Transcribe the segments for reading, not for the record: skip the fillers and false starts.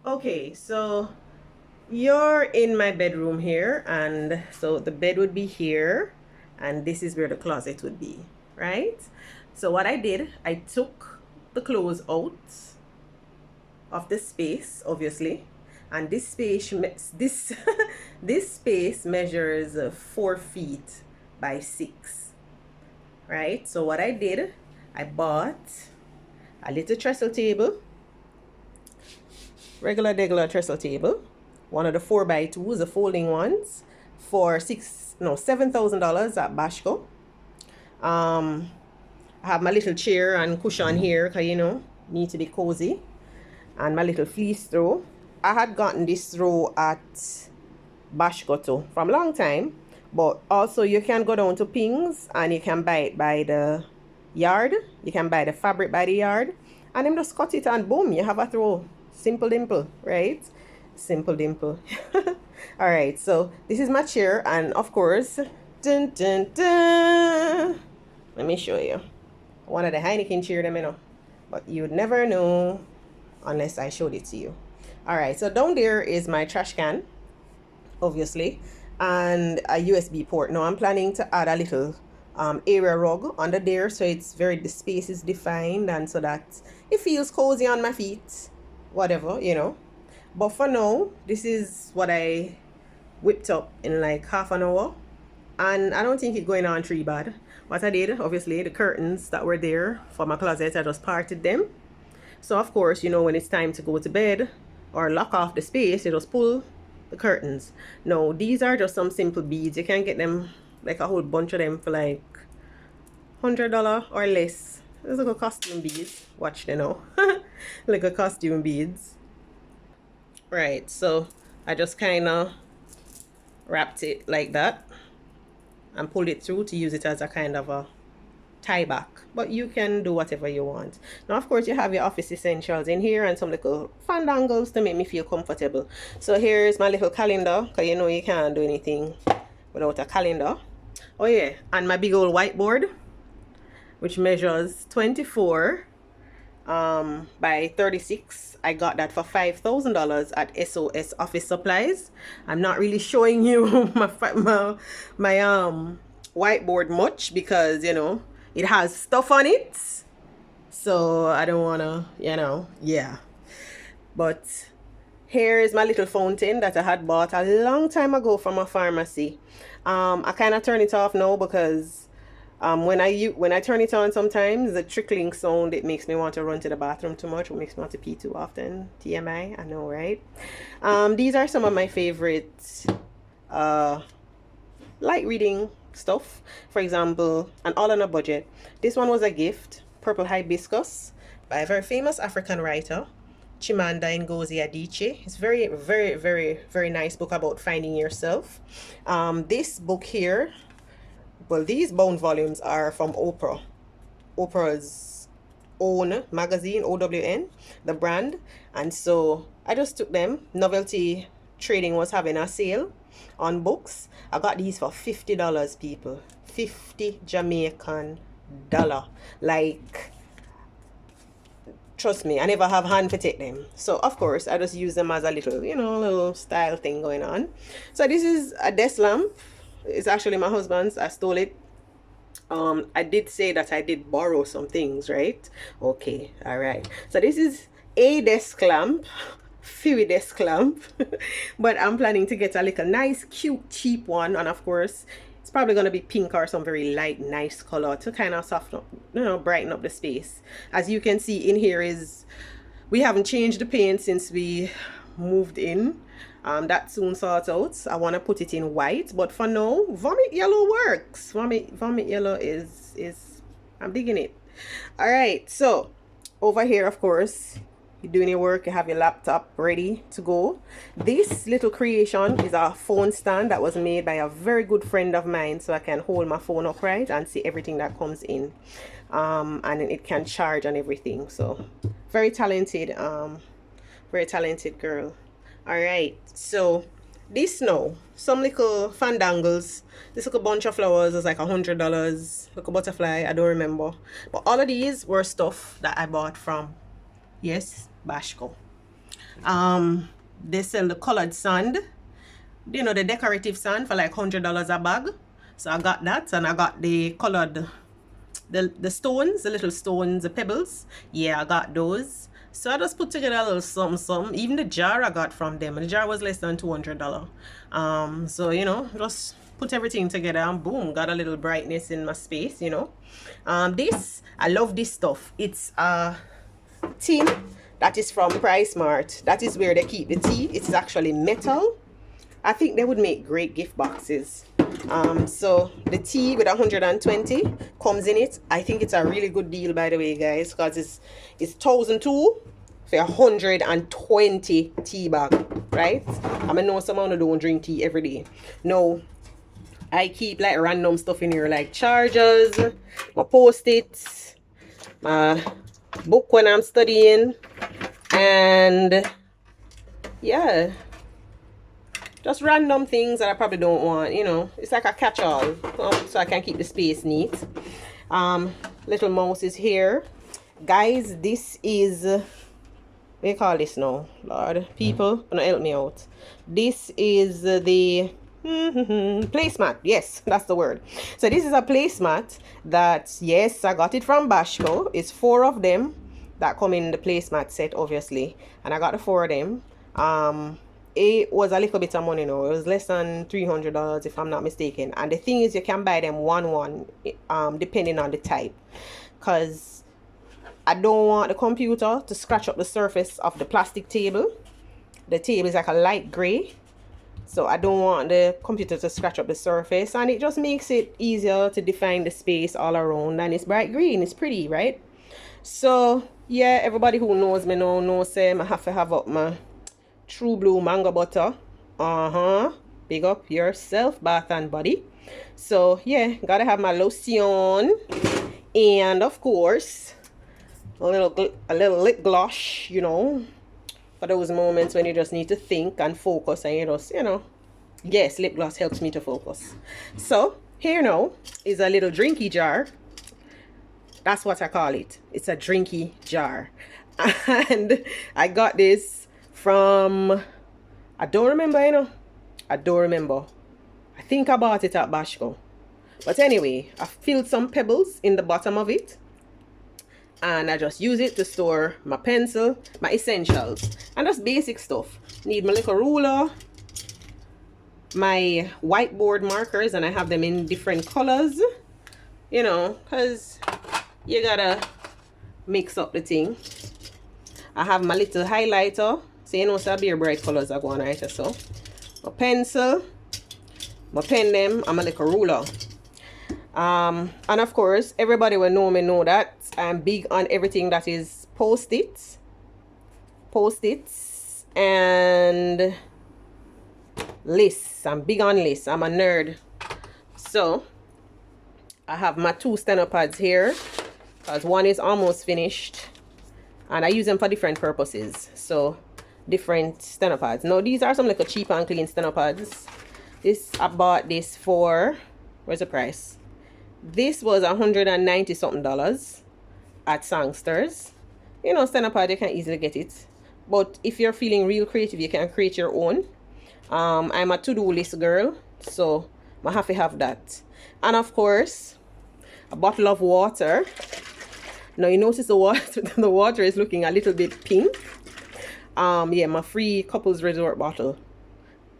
Okay, so you're in my bedroom here, and so the bed would be here, and this is where the closet would be, right? So what I did, I took the clothes out of the space, obviously, and this space this this space measures 4 feet by 6, right? So what I did, I bought a little trestle table, regular trestle table, one of the 4x2s, the folding ones, for $7,000 at Bashko. I have my little chair and cushion here, cause need to be cozy, and my little fleece throw. I had gotten this throw at Bashko too from a long time, but also you can go down to Pings and you can buy it by the yard. You can buy the fabric by the yard, and then just cut it and boom, you have a throw. Simple dimple, right? Simple dimple. All right, so this is my chair, and of course, dun, dun, dun, let me show you one of the Heineken chair them, but you'd never know unless I showed it to you. All right, so down there is my trash can, obviously, and a USB port. Now I'm planning to add a little area rug under there, so the space is defined, and so that it feels cozy on my feet, whatever, but for now, this is what I whipped up in like half an hour, and I don't think it's going on too bad. What I did, obviously, the curtains that were there for my closet, I just parted them. So of course, when it's time to go to bed or lock off the space, you just pull the curtains. No, these are just some simple beads. You can get them, like a whole bunch of them, for like $100 or less. There's like a costume beads. Watch, like a costume beads. Right, so I just kind of wrapped it like that and pulled it through to use it as a kind of a tie back, but you can do whatever you want. Now of course you have your office essentials in here and some little fandangles to make me feel comfortable. So here's my little calendar, because you can't do anything without a calendar. Oh yeah, and my big old whiteboard, which measures 24 by 36. I got that for $5,000 at SOS Office Supplies. I'm not really showing you my whiteboard much because it has stuff on it, so I don't wanna yeah. But here is my little fountain that I had bought a long time ago from a pharmacy. I kind of turn it off now because when I turn it on, sometimes the trickling sound, it makes me want to run to the bathroom too much. It makes me want to pee too often. TMI, I know, right? These are some of my favorite light reading stuff. For example, an All on a Budget. This one was a gift, Purple Hibiscus, by a very famous African writer, Chimamanda Ngozi Adichie. It's very, very, very, very nice book about finding yourself. This book here, well, these bound volumes are from Oprah's own magazine, OWN, the brand. And so I just took them. Novelty Trading was having a sale on books. I got these for $50, people. 50 Jamaican dollar. Like, trust me, I never have hand to take them. So of course I just use them as a little, little style thing going on. So this is a desk lamp. It's actually my husband's. I stole it. I did say that I did borrow some things, right? Okay, all right. So this is a desk lamp, fewy desk lamp, but I'm planning to get a little nice, cute, cheap one, and of course, it's probably gonna be pink or some very light, nice color to kind of soften up, brighten up the space. As you can see in here we haven't changed the paint since we moved in. That soon sorts out. I want to put it in white, but for now, vomit yellow works. Vomit yellow is I'm digging it. All right, so over here, of course, you're doing your work, you have your laptop ready to go. This little creation is a phone stand that was made by a very good friend of mine, so I can hold my phone upright and see everything that comes in, and it can charge and everything. So very talented girl. All right, so this now, some little fandangles. This little bunch of flowers is like $100. Little butterfly, I don't remember, but all of these were stuff that I bought from, yes, Bashko. They sell the colored sand, you know, the decorative sand for like $100 a bag. So I got that, and I got the colored, the stones, the little stones, the pebbles. Yeah, I got those. So I just put together a little some. Even the jar I got from them. The jar was less than $200. So you know, just put everything together and boom, got a little brightness in my space, you know. This, I love this stuff. It's a tin that is from Price Mart. That is where they keep the tea. It's actually metal. I think they would make great gift boxes. So the tea with 120 comes in it. I think it's a really good deal, by the way, guys, because it's 1,200 for 120 tea bag, right? I mean, know someone who don't drink tea every day. No, I keep like random stuff in here, like chargers, my post-its, my book when I'm studying, and yeah, just random things that I probably don't want, you know. It's like a catch-all, so I can keep the space neat. Little mouse is here. Guys, this is, what do you call this now? Lord, people, gonna help me out. This is the placemat. Yes, that's the word. So this is a placemat that, yes, I got it from Bashco. It's 4 of them that come in the placemat set, obviously. And I got the 4 of them. It was a little bit of money, no, it was less than $300 if I'm not mistaken. And the thing is, you can buy them one depending on the type, because I don't want the computer to scratch up the surface of the plastic table. The table is like a light gray, so I don't want the computer to scratch up the surface, and it just makes it easier to define the space all around. And it's bright green, it's pretty, right? So yeah, everybody who knows me now knows I have to have up my True Blue mango butter. Big up yourself, Bath and Body. So yeah, gotta have my lotion, and of course a little lip gloss, you know, for those moments when you just need to think and focus, and you just, you know, yes, lip gloss helps me to focus. So here now is a little drinky jar. That's what I call it. It's a drinky jar. And I got this from, I don't remember, you know. I don't remember. I think I bought it at Bashco. But anyway, I filled some pebbles in the bottom of it, and I just use it to store my pencil, my essentials, and just basic stuff. Need my little ruler, my whiteboard markers, and I have them in different colors, you know, because you gotta mix up the thing. I have my little highlighter, so you know, so be bright colors are going right. So my pencil, my pen them, and my little ruler. And of course, everybody will know that I'm big on everything that is post-its and lists. I'm big on lists. I'm a nerd. So I have my 2 steno pads here, because one is almost finished, and I use them for different purposes. So different steno pads. Now these are some like a cheap and clean steno pads. This, I bought this for, where's the price? This was $190 something at Sangsters. You know, steno pad, you can easily get it, but if you're feeling real creative, you can create your own. I'm a to-do list girl, so I have to have that. And of course, a bottle of water. Now you notice the water is looking a little bit pink. Yeah, my free couples resort bottle,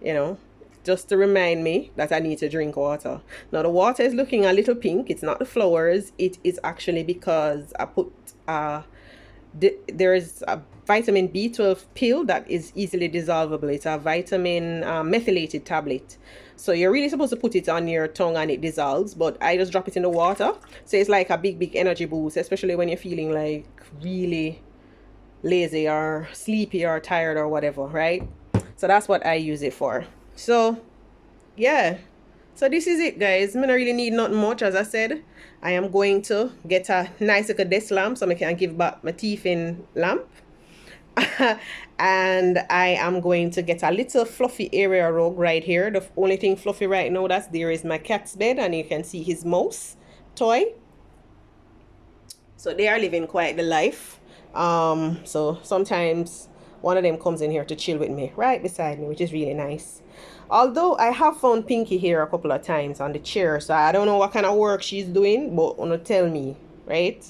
you know, just to remind me that I need to drink water. Now the water is looking a little pink. It's not the flowers. It is actually because I put there is a vitamin B12 pill that is easily dissolvable. It's a vitamin methylated tablet. So you're really supposed to put it on your tongue and it dissolves, but I just drop it in the water. So it's like a big energy boost, especially when you're feeling like really lazy or sleepy or tired or whatever, right? So that's what I use it for. So yeah, so this is it, guys. I don't really need nothing much. As I said, I am going to get a nice little desk lamp so I can give back my teeth in lamp. And I am going to get a little fluffy area rug right here. The only thing fluffy right now that's there is my cat's bed, and you can see his mouse toy. So they are living quite the life. So sometimes one of them comes in here to chill with me right beside me, which is really nice. Although I have found Pinky here a couple of times on the chair, so I don't know what kind of work she's doing, but wanna tell me, right?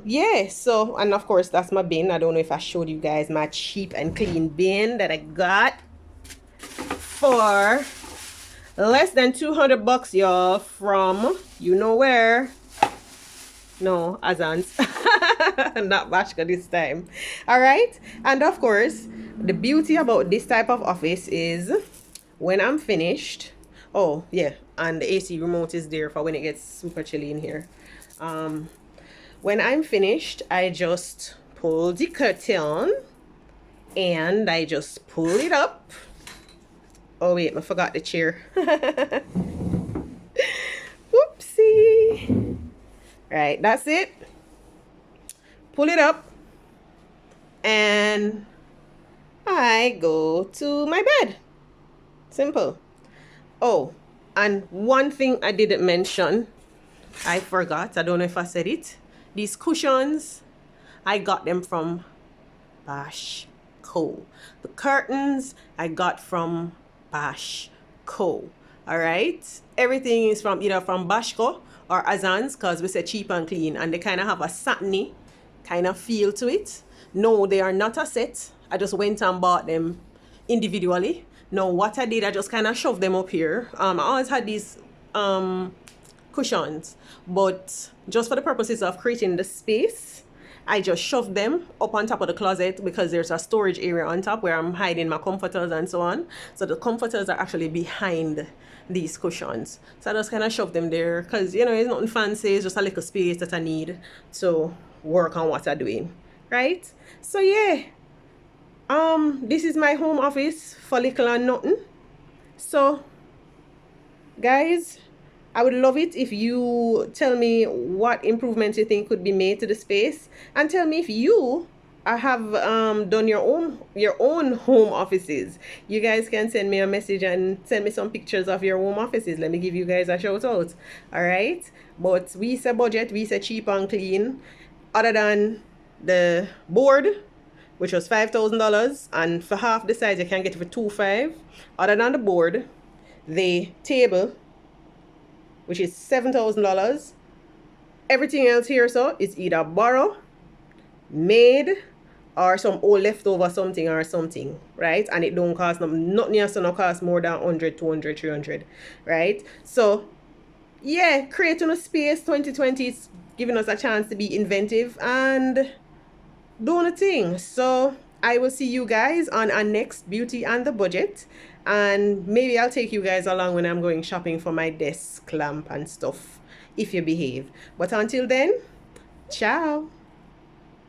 Yeah, so, and of course that's my bin. I don't know if I showed you guys my cheap and clean bin that I got for less than 200 bucks, y'all, from you know where. No, Azans. Not Bashka this time. All right, and of course the beauty about this type of office is when I'm finished, oh yeah, and the AC remote is there for when it gets super chilly in here. When I'm finished, I just pull the curtain and I just pull it up. Oh wait, I forgot the chair. Whoopsie. Right, that's it. Pull it up and I go to my bed. Simple. Oh, and one thing I didn't mention, I forgot, I don't know if I said it. These cushions, I got them from Bashco. The curtains, I got from Bashco. Alright? Everything is from either from Bashco or Azans, because we say cheap and clean, and they kind of have a satiny kind of feel to it. No, they are not a set. I just went and bought them individually. Now what I did, I just kind of shoved them up here. I always had these cushions, but just for the purposes of creating the space, I just shoved them up on top of the closet because there's a storage area on top where I'm hiding my comforters and so on. So the comforters are actually behind these cushions. So I just kind of shoved them there because, you know, it's nothing fancy. It's just a little space that I need to work on what I'm doing, right? So yeah, this is my home office for little and nothing. So guys, I would love it if you tell me what improvements you think could be made to the space, and tell me if you have done your own home offices. You guys can send me a message and send me some pictures of your home offices. Let me give you guys a shout out. All right, but we say budget, we say cheap and clean. Other than the board, which was $5,000, and for half the size you can get it for $2,500. Other than the board, the table, which is $7,000. Everything else here, so it's either borrow, made, or some old leftover something or something, right? And it don't cost nothing else, no cost more than 100, 200, 300, right? So yeah, creating a space. 2020 is giving us a chance to be inventive and doing a thing. So I will see you guys on our next Beauty and the Budget, and maybe I'll take you guys along when I'm going shopping for my desk lamp and stuff, if you behave. But until then, ciao.